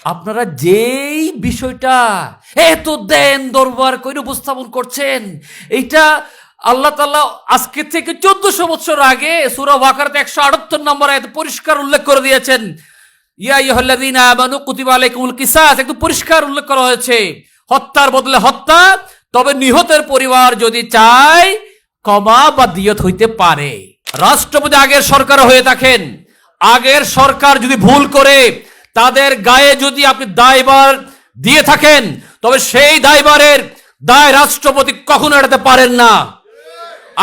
আপনারা যেই বিষয়টা এত দেন দরবার করে উপস্থাপন করছেন, এইটা আল্লাহ তাআলা আজকে থেকে 1400 বছর আগে সূরা বাকারাতে 178 নম্বর আয়াতে পরিষ্কার উল্লেখ করে দিয়েছেন। ইয়া আইয়ুহাল্লাযীনা আমানু কুতিবা আলাইকুমুল কিসাস, একদম পরিষ্কার উল্লেখ করা হয়েছে হত্যার বদলে হত্যা, তবে নিহতের পরিবার যদি চায় ক্ষমা বা দিয়ত হইতে পারে। রাষ্ট্রপতি আগের সরকার হয়ে থাকেন, আগের সরকার যদি ভুল করে তাদের গায়ে যদি আপনি দায়ভার দিয়ে থাকেন, তবে সেই দায়ভারের দায় রাষ্ট্রপতি কখনো এড়াতে পারেন না।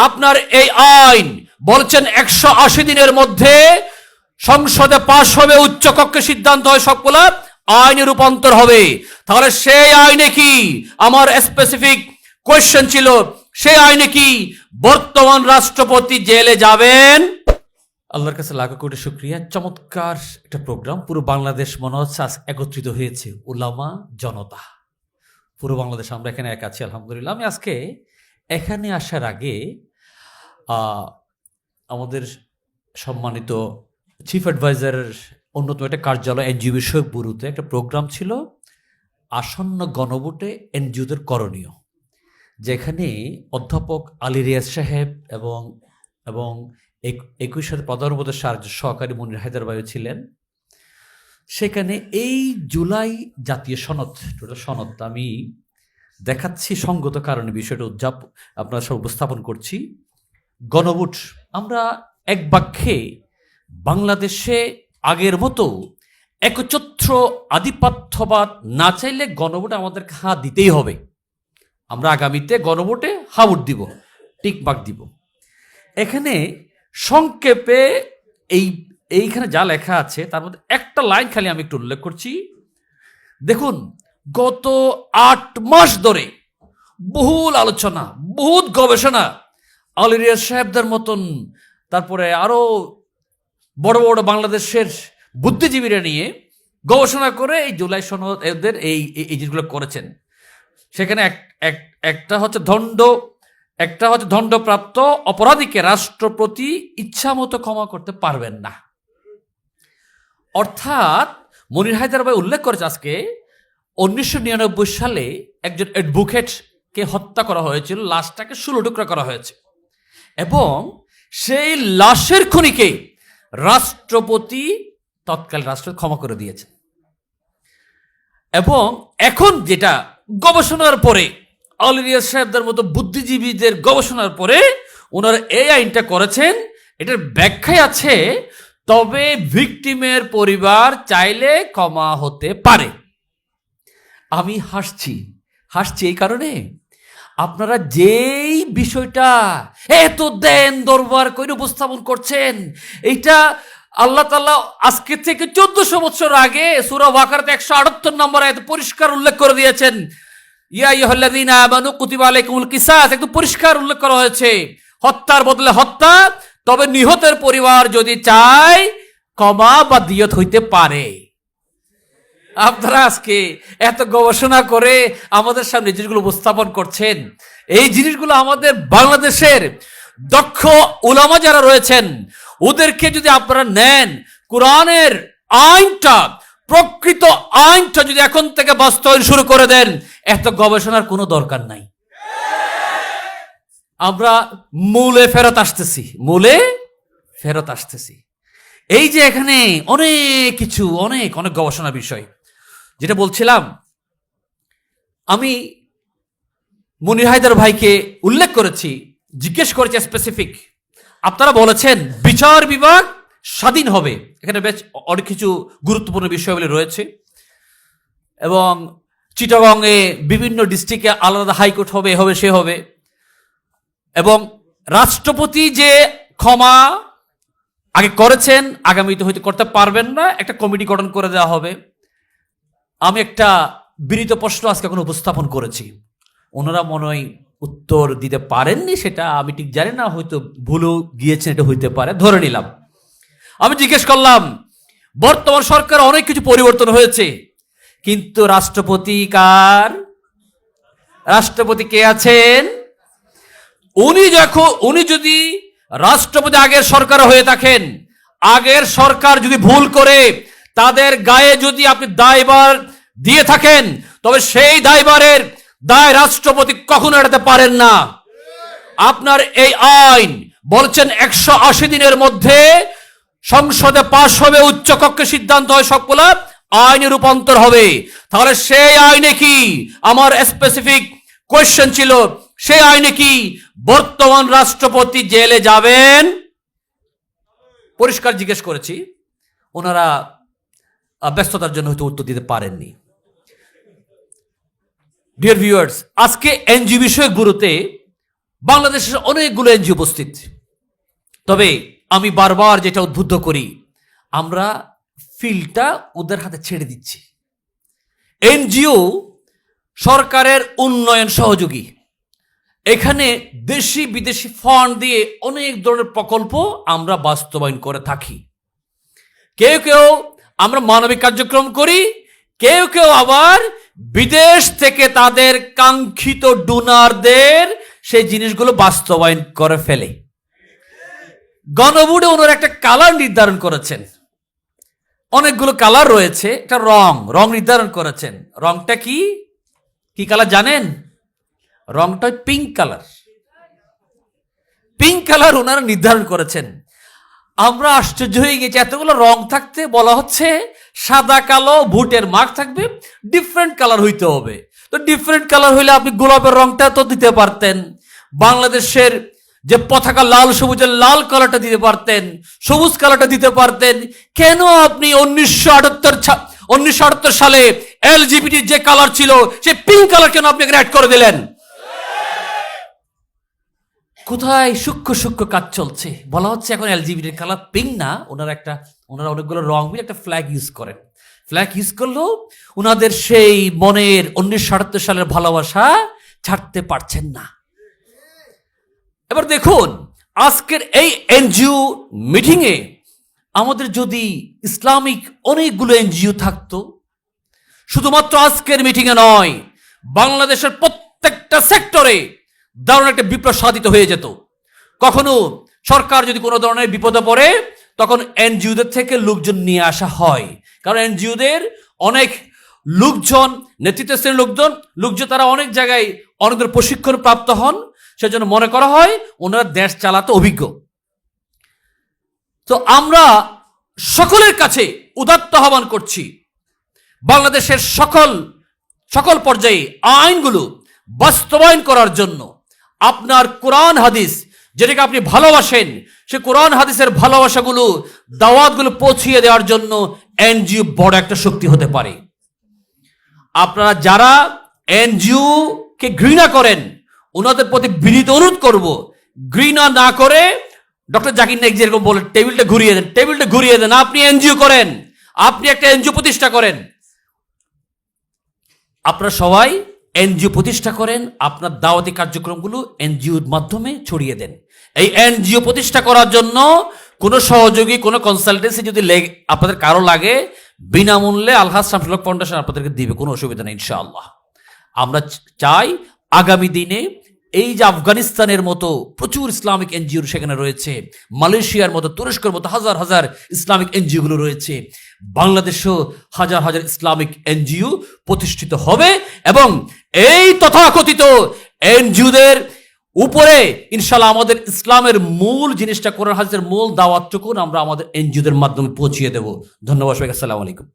আপনার এই আইন বলছেন 180 দিনের মধ্যে সংসদে পাশ হবে, উচ্চ কক্ষে সিদ্ধান্ত হয়, সবগুলা আইনে রূপান্তর হবে। তাহলে সেই আইনে কি, আমার স্পেসিফিক কোয়েশ্চেন ছিল, সেই আইনে কি বর্তমান রাষ্ট্রপতি জেলে যাবেন? আল্লাহর কাছে লাখো কোটি শুকরিয়া। চমৎকার একটা প্রোগ্রাম, পুরো বাংলাদেশ মনে হচ্ছে আজ একত্রিত হয়েছে, উলামা জনতা পুরো বাংলাদেশ, আমরা এখানে এক আছি আলহামদুলিল্লাহ। আমি আজকে এখানে আসার আগে আমাদের সম্মানিত চিফ অ্যাডভাইজারের অন্যতম একটা কার্যালয় এনজিও বিষয়ক ব্যুরোতে একটা প্রোগ্রাম ছিল, আসন্ন গণভোটে এনজিওদের করণীয়, যেখানে অধ্যাপক আলী রিয়াজ সাহেব এবং একই সাথে প্রধান উপদেষ্টার সহকারী মনির হায়দার ভাইও ছিলেন। সেখানে এই জুলাই জাতীয় সনদ আমি দেখাচ্ছি সঙ্গত কারণে বিষয়টা আপনারা সব উপস্থাপন করছি। গণভোট, আমরা এক বাক্যে বাংলাদেশে আগের মতো একচ্ছত্র আধিপত্যবাদ না চাইলে গণভোটে আমাদেরকে হাঁ দিতেই হবে। আমরা আগামীতে গণভোটে হা ভোট দিব, টিকমার্ক দিব। এখানে সংক্ষেপে এইখানে যা লেখা আছে তার মধ্যে একটা লাইন খালি আমি একটু উল্লেখ করছি। দেখুন, গত 8 মাস ধরে বহুল আলোচনা, বহুত গবেষণা, আলী রিয়াজ সাহেবদের মতন, তারপরে আরো বড় বড় বাংলাদেশের বুদ্ধিজীবীরা নিয়ে গবেষণা করে এই জুলাই সনদ এদের এই জিনিসগুলো করেছেন। সেখানে একটা হচ্ছে দণ্ডপ্রাপ্ত অপরাধীকে রাষ্ট্রপতি ইচ্ছা মতো ক্ষমা করতে পারবেন না। অর্থাৎ মনির হায়দার ভাই উল্লেখ করেছে আজকে 1999 সালে একজন অ্যাডভোকেটকে হত্যা করা হয়েছিল, লাশটাকে 16 টুকরা করা হয়েছে, এবং সেই লাশের খুনিকে তৎকালীন রাষ্ট্রপতি ক্ষমা করে দিয়েছে। এবং এখন যেটা গবেষণার পরে, আলী রিয়াজ সাহেবদের মতো বুদ্ধিজীবীদের গবেষণার পরে ওনারা এই আইনটা করেছেন, এটার ব্যাখ্যায় আছে তবে ভিকটিমের পরিবার চাইলে ক্ষমা হতে পারে। আমি হাসছি এই কারণে, আপনারা যেই বিষয়টা এত দেন দরবার করে উপস্থাপন করছেন, এইটা আল্লাহ তাআলা আজকে থেকে 1400 বছর আগে সূরা বাকারাতে 178 নম্বর আয়াতে পরিষ্কার উল্লেখ করে দিয়েছেন। ইয়া আইয়ুহাল্লাযীনা আমানু কুতিবা আলাইকুমুল কিসাস, একদম পরিষ্কার উল্লেখ করা হয়েছে হত্যার বদলে হত্যা, তবে নিহতের পরিবার যদি চায় ক্ষমা বা দিয়ত হইতে পারে। আপনারা আজকে এত গবেষণা করে আমাদের সামনে জিনিসগুলো উপস্থাপন করছেন, এই জিনিসগুলো আমাদের বাংলাদেশের দক্ষ উলামা যারা রয়েছেন ওদেরকে যদি আপনারা নেন, কোরআনের আইনটা, প্রকৃত আইনটা যদি এখন থেকে বাস্তবায়ন শুরু করে দেন, এত গবেষণার কোনো দরকার নাই। আমরা মূলে ফেরত আসতেছি। এই যে এখানে অনেক কিছু, অনেক গবেষণার বিষয়, যেটা বলছিলাম, আমি মনির হায়দার ভাইকে উল্লেখ করেছি, জিজ্ঞেস করেছি স্পেসিফিক, আপনারা বলেছেন বিচার বিভাগ স্বাধীন হবে, এখানে বেশ অনেক কিছু গুরুত্বপূর্ণ বিষয়গুলি রয়েছে, এবং চিটাগংয়ে বিভিন্ন ডিস্ট্রিক্টে আলাদা হাইকোর্ট হবে, এবং রাষ্ট্রপতি যে ক্ষমা আগে করেছেন আগামীতে হয়তো করতে পারবেন না, একটা কমিটি গঠন করে দেওয়া হবে। আমি একটা বিনীত প্রশ্ন আজকে এখন উপস্থাপন করেছি, ওনারা মনে হয় উত্তর দিতে পারেননি, সেটা আমি ঠিক জানি না, হয়তো ভুলেও গিয়েছেন, এটা হইতে পারে, ধরে নিলাম। আমি জিজ্ঞেস করলাম, বর্তমান সরকার অনেক কিছু পরিবর্তন হয়েছে, কিন্তু রাষ্ট্রপতি কে আছেন? উনি যদি রাষ্ট্রপতি আগের সরকার হয়ে থাকেন, আগের সরকার যদি ভুল করে তাদের গায়ে যদি আপনি দায়ভার দিয়ে থাকেন, তবে সেই দায়ভারের দায় রাষ্ট্রপতি কখনো এড়াতে পারেন না। আপনার এই আইন বলছেন 180 দিনের মধ্যে সংসদে পাশ হবে, উচ্চ কক্ষে সিদ্ধান্ত হয়, সবগুলা আইনে রূপান্তর হবে। তাহলে সেই আইনে কি, আমার স্পেসিফিক কোয়েশ্চেন ছিল, সেই আইনে কি বর্তমান রাষ্ট্রপতি জেলে যাবেন? পরিষ্কার জিজ্ঞেস করেছি, ওনারা ব্যস্ততার জন্য হয়তো উত্তর দিতে পারেননি। ডিয়ার ভিউয়ার্স, আজকে এনজিও বিষয়ক ব্যুরোতে বাংলাদেশের অনেকগুলো এনজিও উপস্থিত। তবে আমি বারবার যেটা উদ্বুদ্ধ করি, আমরা ফিল্ডটা ওদের হাতে ছেড়ে দিচ্ছি। এনজিও সরকারের উন্নয়ন সহযোগী, এখানে দেশি বিদেশি ফান্ড দিয়ে অনেক ধরনের প্রকল্প আমরা বাস্তবায়ন করে থাকি। কেউ কেউ আমরা মানবিক কার্যক্রম করি, কেউ কেউ আবার বিদেশ থেকে তাদের কাঙ্ক্ষিত ডোনারদের সেই জিনিসগুলো বাস্তবায়ন করে ফেলে। গণভোটে ওনারা একটা কালার নির্ধারণ করেছেন, অনেকগুলো কালার রয়েছে, একটা রং নির্ধারণ করেছেন। রংটা কি কি কালার জানেন? রংটা পিঙ্ক কালার। পিঙ্ক কালার ওনারা নির্ধারণ করেছেন। আমরা আশ্চর্য হয়ে গেছি, এতগুলো রং থাকতে বলা হচ্ছে সাদা কালো ভোটের মার্ক থাকবে, ডিফারেন্ট কালার হইতে হবে। তো ডিফারেন্ট কালার হইলে আপনি গোলাপের রংটা তো দিতে পারতেন, বাংলাদেশের যে পতাকা লাল সবুজের লাল কালারটা দিতে পারতেন, সবুজ কালারটা দিতে পারতেন। কেন আপনি 1978 সালে এলজিবিটি যে কালার ছিল সে পিঙ্ক কালার কেন আপনি অ্যাড করে দিলেন? কোথায় সূক্ষ্ম কাজ চলছে? বলা হচ্ছে এখন এলজিবিটির কালার পিঙ্ক না, ওনারা অনেকগুলো রং মিলে একটা ফ্ল্যাগ ইউজ করেন। ফ্ল্যাগ ইউজ করলেও ওনাদের সেই মনের 1978 সালের ভালোবাসা ছাড়তে পারছেন না। এবার দেখুন, আজকের এই এনজিও মিটিংয়ে আমাদের যদি ইসলামিক অনেকগুলো এনজিও থাকতো, শুধুমাত্র আজকের মিটিংয়ে নয়, বাংলাদেশের প্রত্যেকটা সেক্টরে দারুণ একটা বিপ্লব সাধিত হয়ে যেত। কখনো সরকার যদি কোনো ধরনের বিপদে পড়ে, তখন এনজিওদের থেকে লোকজন নিয়ে আসা হয়, কারণ এনজিওদের অনেক লোকজন, নেতৃত্ব শ্রেণীর লোকজন তারা অনেক জায়গায় অনেক প্রশিক্ষণ প্রাপ্ত হন, সেজন্য মনে করা হয় ওনারা দেশ চালাতে অভিজ্ঞ। তো আমরা সকলের কাছে উদাত্ত আহ্বান করছি, বাংলাদেশের সকল পর্যায়ে আইনগুলো বাস্তবায়ন করার জন্য আপনার কোরআন হাদিস যেটাকে আপনি ভালোবাসেন, সে কোরআন হাদিসের ভালোবাসাগুলো, দাওয়াতগুলো পৌঁছিয়ে দেওয়ার জন্য এনজিও বড় একটা শক্তি হতে পারে। আপনারা যারা এনজিও কে ঘৃণা করেন, ওনাদের প্রতি বিনীত অনুরোধ করব, ঘৃণা না করে ডক্টর জাকির নায়েক যেরকম বলেন, টেবিলটা ঘুরিয়ে দেন। আপনি এনজিও করেন, আপনি একটা এনজিও প্রতিষ্ঠা করেন। আপনারা সবাই এনজিও প্রতিষ্ঠা করেন, আপনার দাওয়াতি কার্যক্রমগুলো এনজিওর মাধ্যমে ছড়িয়ে দেন। এই এনজিও প্রতিষ্ঠা করার জন্য কোনো সহযোগী, কোনো কনসালটেন্সি যদি আপনাদের কারো লাগে, বিনামূল্যে আলহাজ শামসুল হক ফাউন্ডেশন আপনাদেরকে দিবে, কোনো অসুবিধা নেই ইনশাআল্লাহ। আমরা চাই আগামী দিনে এই যে আফগানিস্তানের মতো প্রচুর ইসলামিক এনজিও সেখানে রয়েছে, মালয়েশিয়ার মতো, তুরস্কের মতো হাজার হাজার ইসলামিক এনজিওগুলো রয়েছে, বাংলাদেশেও হাজার হাজার ইসলামিক এনজিও প্রতিষ্ঠিত হবে এবং এই তথাকথিত এনজিওদের উপরে ইনশাআল্লাহ আমাদের ইসলামের মূল জিনিসটা, কোরআন হাদিসের মূল দাওয়াতটুকু আমরা আমাদের এনজিওদের মাধ্যমে পৌঁছিয়ে দেব। ধন্যবাদ সবাইকে, আসসালামু আলাইকুম।